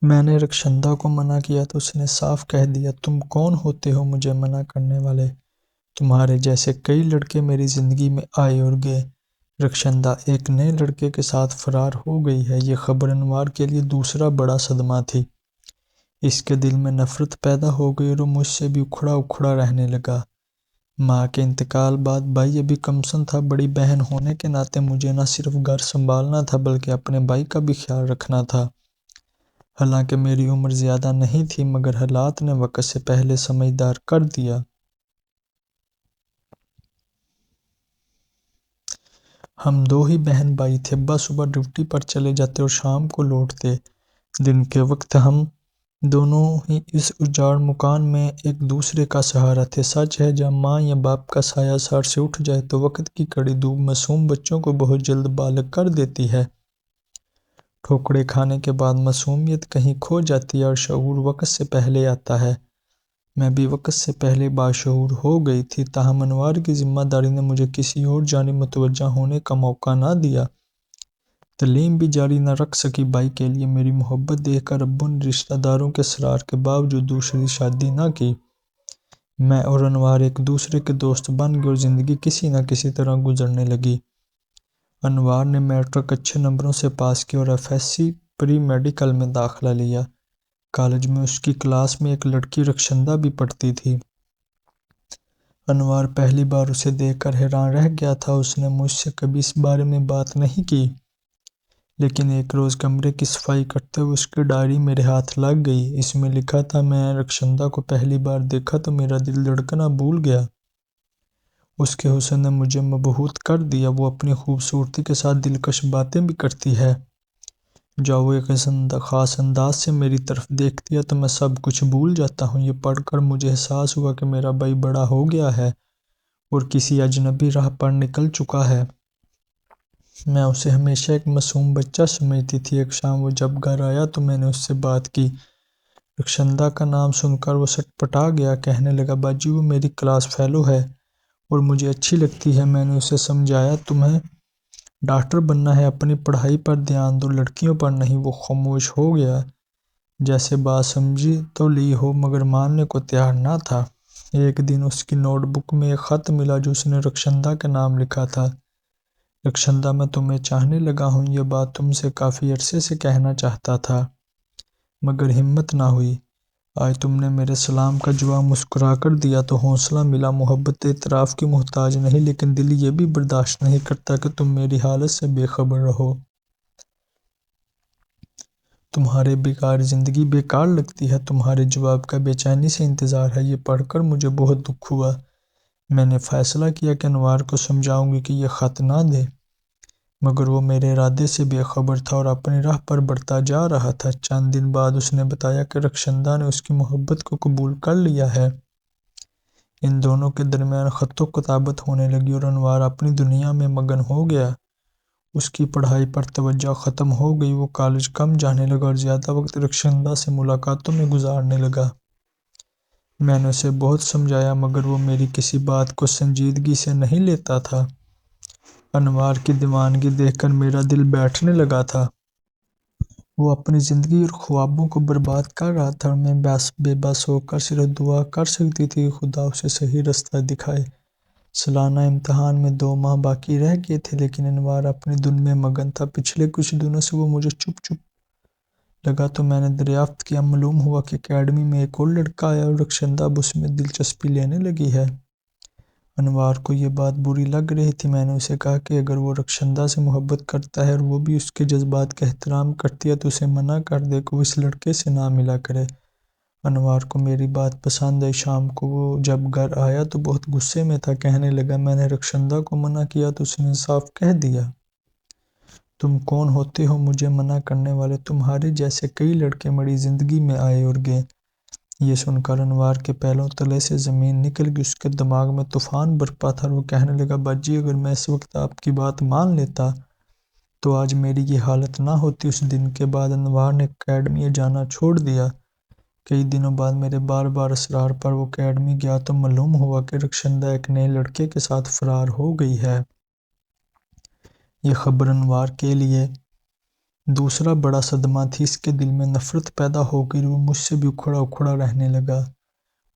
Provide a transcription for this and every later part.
میں نے رخشندہ کو منع کیا تو اس نے صاف کہہ دیا، تم کون ہوتے ہو مجھے منع کرنے والے؟ تمہارے جیسے کئی لڑکے میری زندگی میں آئے اور گئے۔ رخشندہ ایک نئے لڑکے کے ساتھ فرار ہو گئی ہے۔ یہ خبر انوار کے لیے دوسرا بڑا صدمہ تھی۔ اس کے دل میں نفرت پیدا ہو گئی اور وہ مجھ سے بھی اکھڑا اکھڑا رہنے لگا۔ ماں کے انتقال بعد بھائی ابھی کمسن تھا۔ بڑی بہن ہونے کے ناطے مجھے نہ صرف گھر سنبھالنا تھا بلکہ اپنے بھائی کا بھی خیال رکھنا تھا۔ حالانکہ میری عمر زیادہ نہیں تھی مگر حالات نے وقت سے پہلے سمجھدار کر دیا۔ ہم دو ہی بہن بھائی تھے۔ ابا صبح ڈیوٹی پر چلے جاتے اور شام کو لوٹتے۔ دن کے وقت ہم دونوں ہی اس اجاڑ مکان میں ایک دوسرے کا سہارا تھے۔ سچ ہے جب ماں یا باپ کا سایہ سر سے اٹھ جائے تو وقت کی کڑی دھوپ معصوم بچوں کو بہت جلد بالغ کر دیتی ہے۔ ٹھوکریں کھانے کے بعد معصومیت کہیں کھو جاتی ہے اور شعور وقت سے پہلے آتا ہے۔ میں بھی وقت سے پہلے باشعور ہو گئی تھی، تاہم انوار کی ذمہ داری نے مجھے کسی اور جانب متوجہ ہونے کا موقع نہ دیا۔ تعلیم بھی جاری نہ رکھ سکی۔ بھائی کے لیے میری محبت دیکھ کر ابو نے رشتہ داروں کے اصرار کے باوجود دوسری شادی نہ کی۔ میں اور انوار ایک دوسرے کے دوست بن گئے اور زندگی کسی نہ کسی طرح گزرنے لگی۔ انوار نے میٹرک اچھے نمبروں سے پاس کی اور F S C pre medical میں داخلہ لیا۔ کالج میں اس کی کلاس میں ایک لڑکی رخشندہ بھی پڑھتی تھی۔ انوار پہلی بار اسے دیکھ کر حیران رہ گیا تھا۔ اس نے مجھ سے کبھی اس بارے میں بات نہیں کی، لیکن ایک روز کمرے کی صفائی کرتے ہوئے اس کی ڈائری میرے ہاتھ لگ گئی۔ اس میں لکھا تھا، میں رخشندہ کو پہلی بار دیکھا تو میرا دل دھڑکنا بھول گیا۔ اس کے حسن نے مجھے مبہوت کر دیا۔ وہ اپنی خوبصورتی کے ساتھ دلکش باتیں بھی کرتی ہے۔ جب وہ ایک خاص انداز سے میری طرف دیکھتی ہے تو میں سب کچھ بھول جاتا ہوں۔ یہ پڑھ کر مجھے احساس ہوا کہ میرا بھائی بڑا ہو گیا ہے اور کسی اجنبی راہ پر نکل چکا ہے۔ میں اسے ہمیشہ ایک معصوم بچہ سمجھتی تھی۔ ایک شام وہ جب گھر آیا تو میں نے اس سے بات کی۔ رخشندہ کا نام سن کر وہ سٹپٹا گیا، کہنے لگا، باجی وہ میری کلاس فیلو ہے اور مجھے اچھی لگتی ہے۔ میں نے اسے سمجھایا، تمہیں ڈاکٹر بننا ہے، اپنی پڑھائی پر دھیان دو، لڑکیوں پر نہیں۔ وہ خاموش ہو گیا، جیسے بات سمجھی تو لی ہو مگر ماننے کو تیار نہ تھا۔ ایک دن اس کی نوٹ بک میں ایک خط ملا جو اس نے رخشندہ کے نام لکھا تھا۔ رخشندہ، میں تمہیں چاہنے لگا ہوں۔ یہ بات تم سے کافی عرصے سے کہنا چاہتا تھا مگر ہمت نہ ہوئی۔ آج تم نے میرے سلام کا جواب مسکرا کر دیا تو حوصلہ ملا۔ محبت اعتراف کی محتاج نہیں، لیکن دل یہ بھی برداشت نہیں کرتا کہ تم میری حالت سے بے خبر رہو۔ تمہارے بغیر زندگی بیکار لگتی ہے۔ تمہارے جواب کا بے چینی سے انتظار ہے۔ یہ پڑھ کر مجھے بہت دکھ ہوا۔ میں نے فیصلہ کیا کہ انوار کو سمجھاؤں گی کہ یہ خط نہ دے، مگر وہ میرے ارادے سے بے خبر تھا اور اپنی راہ پر بڑھتا جا رہا تھا۔ چند دن بعد اس نے بتایا کہ رخشندہ نے اس کی محبت کو قبول کر لیا ہے۔ ان دونوں کے درمیان خط و کتابت ہونے لگی اور انوار اپنی دنیا میں مگن ہو گیا۔ اس کی پڑھائی پر توجہ ختم ہو گئی۔ وہ کالج کم جانے لگا اور زیادہ وقت رخشندہ سے ملاقاتوں میں گزارنے لگا۔ میں نے اسے بہت سمجھایا مگر وہ میری کسی بات کو سنجیدگی سے نہیں لیتا تھا۔ انوار کی دیوانگی دیکھ کر میرا دل بیٹھنے لگا تھا۔ وہ اپنی زندگی اور خوابوں کو برباد کر رہا تھا اور میں بے بس ہو کر صرف دعا کر سکتی تھی کہ خدا اسے صحیح رستہ دکھائے۔ سالانہ امتحان میں 2 ماہ باقی رہ گئے تھے لیکن انوار اپنی دھن میں مگن تھا۔ پچھلے کچھ دنوں سے وہ مجھے چپ لگا تو میں نے دریافت کیا، معلوم ہوا کہ اکیڈمی میں ایک اور لڑکا آیا اور رخشندہ اب اس میں دلچسپی لینے لگی ہے۔ انوار کو یہ بات بری لگ رہی تھی۔ میں نے اسے کہا کہ اگر وہ رخشندہ سے محبت کرتا ہے اور وہ بھی اس کے جذبات کا احترام کرتی ہے تو اسے منع کر دے کہ وہ اس لڑکے سے نہ ملا کرے۔ انوار کو میری بات پسند آئی۔ شام کو وہ جب گھر آیا تو بہت غصے میں تھا، کہنے لگا، میں نے رخشندہ کو منع کیا تو اس نے صاف کہہ دیا، تم کون ہوتے ہو مجھے منع کرنے والے؟ تمہارے جیسے کئی لڑکے میری زندگی میں آئے اور گئے۔ یہ سن کر انوار کے پہلوں تلے سے زمین نکل گئی۔ اس کے دماغ میں طوفان برپا تھا اور وہ کہنے لگا، باجی اگر میں اس وقت آپ کی بات مان لیتا تو آج میری یہ حالت نہ ہوتی۔ اس دن کے بعد انوار نے اکیڈمی جانا چھوڑ دیا۔ کئی دنوں بعد میرے بار بار اصرار پر وہ اکیڈمی گیا تو معلوم ہوا کہ رخشندہ ایک نئے لڑکے کے ساتھ فرار ہو گئی ہے۔ یہ خبر انوار کے لیے دوسرا بڑا صدمہ تھی، اس کے دل میں نفرت پیدا ہو گئی، وہ مجھ سے بھی اکھڑا اکھڑا رہنے لگا۔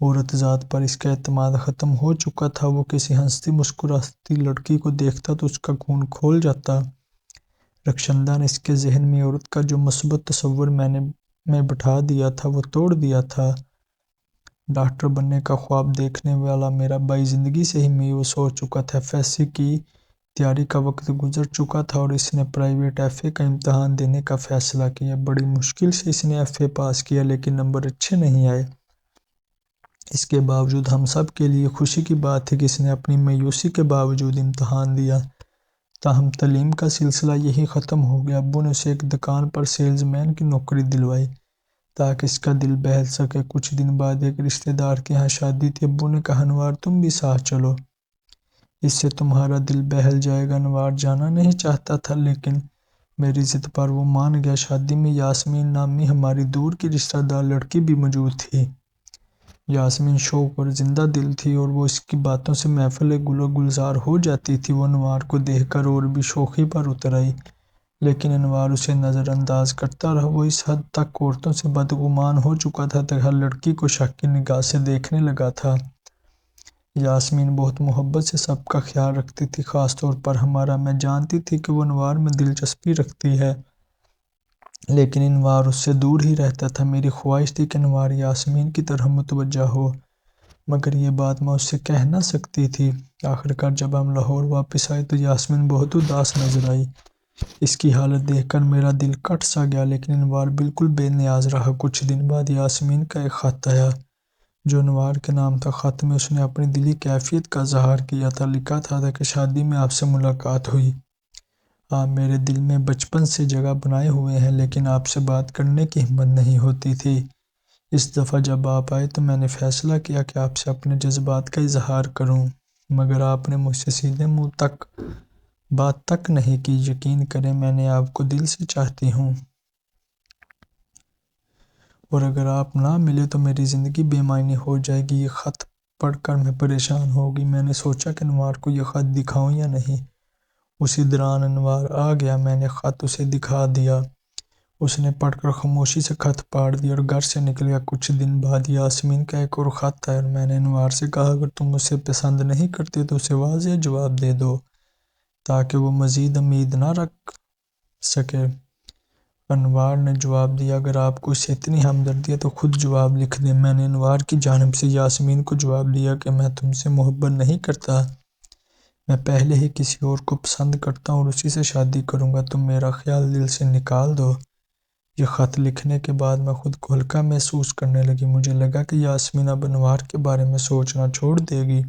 عورت ذات پر اس کا اعتماد ختم ہو چکا تھا، وہ کسی ہنستی مسکراتی لڑکی کو دیکھتا تو اس کا خون کھول جاتا۔ رخشندہ نے اس کے ذہن میں عورت کا جو مثبت تصور میں بٹھا دیا تھا وہ توڑ دیا تھا۔ ڈاکٹر بننے کا خواب دیکھنے والا میرا بھائی زندگی سے ہی مایوس ہو چکا تھا۔ FSC کی تیاری کا وقت گزر چکا تھا اور اس نے پرائیویٹ FA کا امتحان دینے کا فیصلہ کیا۔ بڑی مشکل سے اس نے FA پاس کیا لیکن نمبر اچھے نہیں آئے۔ اس کے باوجود ہم سب کے لیے خوشی کی بات تھی کہ اس نے اپنی مایوسی کے باوجود امتحان دیا۔ تاہم تعلیم کا سلسلہ یہی ختم ہو گیا۔ ابو نے اسے ایک دکان پر سیلز مین کی نوکری دلوائی تاکہ اس کا دل بہل سکے۔ کچھ دن بعد ایک رشتہ دار کے ہاں شادی تھی۔ ابو نے کہا، انوار تم بھی ساتھ چلو، اس سے تمہارا دل بہل جائے گا۔ انوار جانا نہیں چاہتا تھا لیکن میری ضد پر وہ مان گیا۔ شادی میں یاسمین نامی ہماری دور کی رشتہ دار لڑکی بھی موجود تھی۔ یاسمین شوق اور زندہ دل تھی اور وہ اس کی باتوں سے محفل گل و گلزار ہو جاتی تھی۔ وہ انوار کو دیکھ کر اور بھی شوخی پر اتر آئی لیکن انوار اسے نظر انداز کرتا رہا۔ وہ اس حد تک عورتوں سے بدگمان ہو چکا تھا کہ ہر لڑکی کو شک کی نگاہ سے دیکھنے لگا تھا۔ یاسمین بہت محبت سے سب کا خیال رکھتی تھی، خاص طور پر ہمارا۔ میں جانتی تھی کہ وہ انوار میں دلچسپی رکھتی ہے لیکن انوار اس سے دور ہی رہتا تھا۔ میری خواہش تھی کہ انوار یاسمین کی طرف متوجہ ہو مگر یہ بات میں اس سے کہہ نہ سکتی تھی۔ آخرکار جب ہم لاہور واپس آئے تو یاسمین بہت اداس نظر آئی۔ اس کی حالت دیکھ کر میرا دل کٹ سا گیا لیکن انوار بالکل بے نیاز رہا۔ کچھ دن بعد یاسمین کا ایک خط آیا جو انوار کے نام تھا۔ خط میں اس نے اپنی دلی کیفیت کا اظہار کیا تھا۔ لکھا تھا کہ شادی میں آپ سے ملاقات ہوئی، آپ میرے دل میں بچپن سے جگہ بنائے ہوئے ہیں لیکن آپ سے بات کرنے کی ہمت نہیں ہوتی تھی۔ اس دفعہ جب آپ آئے تو میں نے فیصلہ کیا کہ آپ سے اپنے جذبات کا اظہار کروں مگر آپ نے مجھ سے سیدھے منہ تک بات تک نہیں کی۔ یقین کریں میں نے آپ کو دل سے چاہتی ہوں اور اگر آپ نہ ملے تو میری زندگی بے معنی ہو جائے گی۔ یہ خط پڑھ کر میں پریشان ہو گئی۔ میں نے سوچا کہ انوار کو یہ خط دکھاؤں یا نہیں۔ اسی دوران انوار آ گیا۔ میں نے خط اسے دکھا دیا۔ اس نے پڑھ کر خاموشی سے خط پاڑ دیا اور گھر سے نکل گیا۔ کچھ دن بعد یاسمین کا ایک اور خط آیا اور میں نے انوار سے کہا، اگر تم اسے پسند نہیں کرتے تو اسے واضح جواب دے دو تاکہ وہ مزید امید نہ رکھ سکے۔ انوار نے جواب دیا، اگر آپ کو اس سے اتنی ہمدردی ہے تو خود جواب لکھ دیں۔ میں نے انوار کی جانب سے یاسمین کو جواب دیا کہ میں تم سے محبت نہیں کرتا، میں پہلے ہی کسی اور کو پسند کرتا ہوں اور اسی سے شادی کروں گا، تم میرا خیال دل سے نکال دو۔ یہ خط لکھنے کے بعد میں خود کو ہلکا محسوس کرنے لگی۔ مجھے لگا کہ یاسمین اب انوار کے بارے میں سوچنا چھوڑ دے گی۔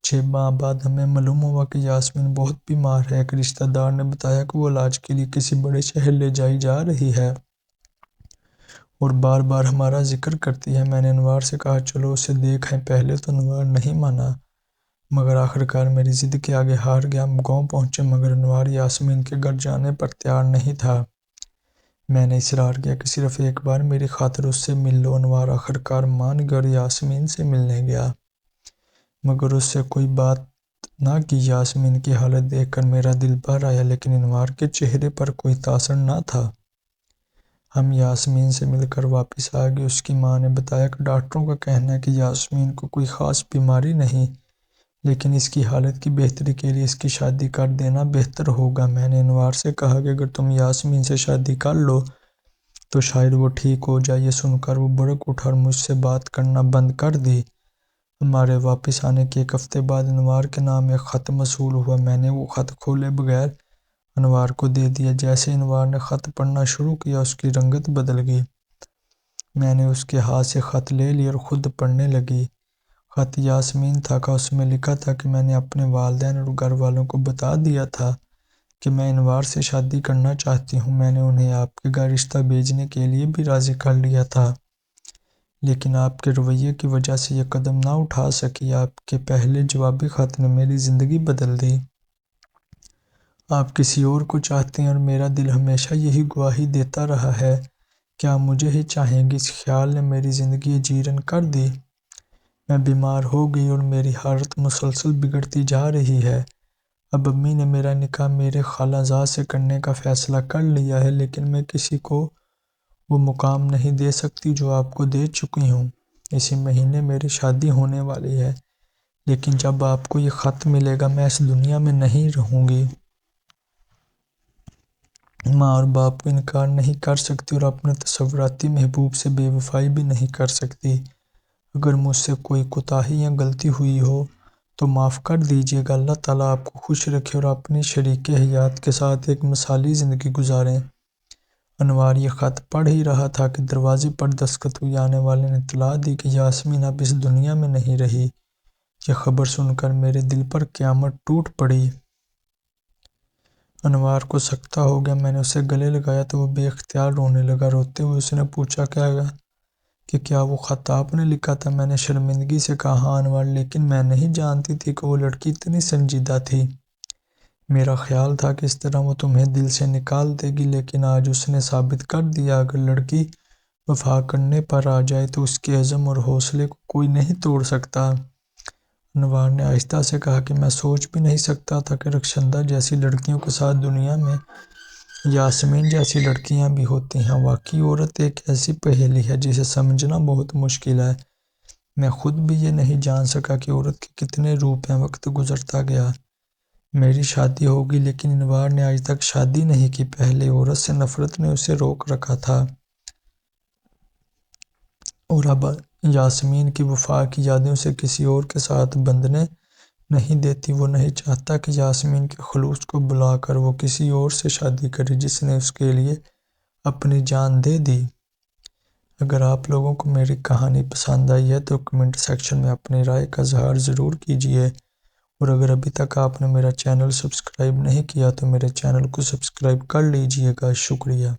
6 ماہ بعد ہمیں معلوم ہوا کہ یاسمین بہت بیمار ہے۔ ایک رشتہ دار نے بتایا کہ وہ علاج کے لیے کسی بڑے شہر لے جائی جا رہی ہے اور بار بار ہمارا ذکر کرتی ہے۔ میں نے انوار سے کہا، چلو اسے دیکھ آئیں۔ پہلے تو انوار نہیں مانا مگر آخرکار میری ضد کے آگے ہار گیا۔ ہم گاؤں پہنچے مگر انوار یاسمین کے گھر جانے پر تیار نہیں تھا۔ میں نے اصرار کیا کہ صرف ایک بار میری خاطر اس سے مل لو۔ انوار آخرکار مان گیا اور یاسمین سے ملنے گیا مگر اس سے کوئی بات نہ کی۔ یاسمین کی حالت دیکھ کر میرا دل بھر آیا لیکن انوار کے چہرے پر کوئی تاثر نہ تھا۔ ہم یاسمین سے مل کر واپس آ گئے۔ اس کی ماں نے بتایا کہ ڈاکٹروں کا کہنا ہے کہ یاسمین کو کوئی خاص بیماری نہیں لیکن اس کی حالت کی بہتری کے لیے اس کی شادی کر دینا بہتر ہوگا۔ میں نے انوار سے کہا کہ اگر تم یاسمین سے شادی کر لو تو شاید وہ ٹھیک ہو جائے۔ یہ سن کر وہ بھڑک اٹھا اور مجھ سے بات کرنا بند کر دی۔ ہمارے واپس آنے کے 1 ہفتے بعد انوار کے نام ایک خط موصول ہوا۔ میں نے وہ خط کھولے بغیر انوار کو دے دیا۔ جیسے انوار نے خط پڑھنا شروع کیا اس کی رنگت بدل گئی۔ میں نے اس کے ہاتھ سے خط لے لیا اور خود پڑھنے لگی۔ خط یاسمین تھا کا اس میں لکھا تھا کہ میں نے اپنے والدین اور گھر والوں کو بتا دیا تھا کہ میں انوار سے شادی کرنا چاہتی ہوں۔ میں نے انہیں آپ کے گھر رشتہ بھیجنے کے لیے بھی راضی کر لیا تھا لیکن آپ کے رویے کی وجہ سے یہ قدم نہ اٹھا سکی۔ آپ کے پہلے جوابی خط نے میری زندگی بدل دی۔ آپ کسی اور کو چاہتے ہیں اور میرا دل ہمیشہ یہی گواہی دیتا رہا ہے کہ آپ مجھے ہی چاہیں گے۔ اس خیال نے میری زندگی جیرن کر دی۔ میں بیمار ہو گئی اور میری حالت مسلسل بگڑتی جا رہی ہے۔ اب امی نے میرا نکاح میرے خالہ زاد سے کرنے کا فیصلہ کر لیا ہے، لیکن میں کسی کو وہ مقام نہیں دے سکتی جو آپ کو دے چکی ہوں۔ اسی مہینے میری شادی ہونے والی ہے، لیکن جب آپ کو یہ خط ملے گا میں اس دنیا میں نہیں رہوں گی۔ ماں اور باپ کو انکار نہیں کر سکتی اور اپنے تصوراتی محبوب سے بے وفائی بھی نہیں کر سکتی۔ اگر مجھ سے کوئی کوتاہی یا غلطی ہوئی ہو تو معاف کر دیجیے گا۔ اللہ تعالیٰ آپ کو خوش رکھے اور اپنی شریک حیات کے ساتھ ایک مثالی زندگی گزاریں۔ انوار یہ خط پڑھ ہی رہا تھا کہ دروازے پر دستخط ہوئی آنے والے نے اطلاع دی کہ یاسمین اب اس دنیا میں نہیں رہی۔ یہ خبر سن کر میرے دل پر قیامت ٹوٹ پڑی۔ انوار کو سکتہ ہو گیا۔ میں نے اسے گلے لگایا تو وہ بے اختیار رونے لگا۔ روتے ہوئے اس نے پوچھا کہ کیا وہ خط آپ نے لکھا تھا؟ میں نے شرمندگی سے کہا ہاں انوار، لیکن میں نہیں جانتی تھی کہ وہ لڑکی اتنی سنجیدہ تھی۔ میرا خیال تھا کہ اس طرح وہ تمہیں دل سے نکال دے گی، لیکن آج اس نے ثابت کر دیا اگر لڑکی وفا کرنے پر آ جائے تو اس کے عزم اور حوصلے کو کوئی نہیں توڑ سکتا۔ انوار نے آہستہ سے کہا کہ میں سوچ بھی نہیں سکتا تھا کہ رخشندہ جیسی لڑکیوں کے ساتھ دنیا میں یاسمین جیسی لڑکیاں بھی ہوتی ہیں۔ واقعی عورت ایک ایسی پہیلی ہے جسے سمجھنا بہت مشکل ہے۔ میں خود بھی یہ نہیں جان سکا کہ عورت کے کتنے روپ ہیں۔ وقت گزرتا گیا، میری شادی ہوگی، لیکن انوار نے آج تک شادی نہیں کی۔ پہلے عورت سے نفرت نے اسے روک رکھا تھا، اور اب یاسمین کی وفا کی یادیں اسے کسی اور کے ساتھ بندھنے نہیں دیتی۔ وہ نہیں چاہتا کہ یاسمین کے خلوص کو بلا کر وہ کسی اور سے شادی کرے جس نے اس کے لیے اپنی جان دے دی۔ اگر آپ لوگوں کو میری کہانی پسند آئی ہے تو کمنٹ سیکشن میں اپنی رائے کا اظہار ضرور کیجیے، اور اگر ابھی تک آپ نے میرا چینل سبسکرائب نہیں کیا تو میرے چینل کو سبسکرائب کر لیجیے گا۔ شکریہ۔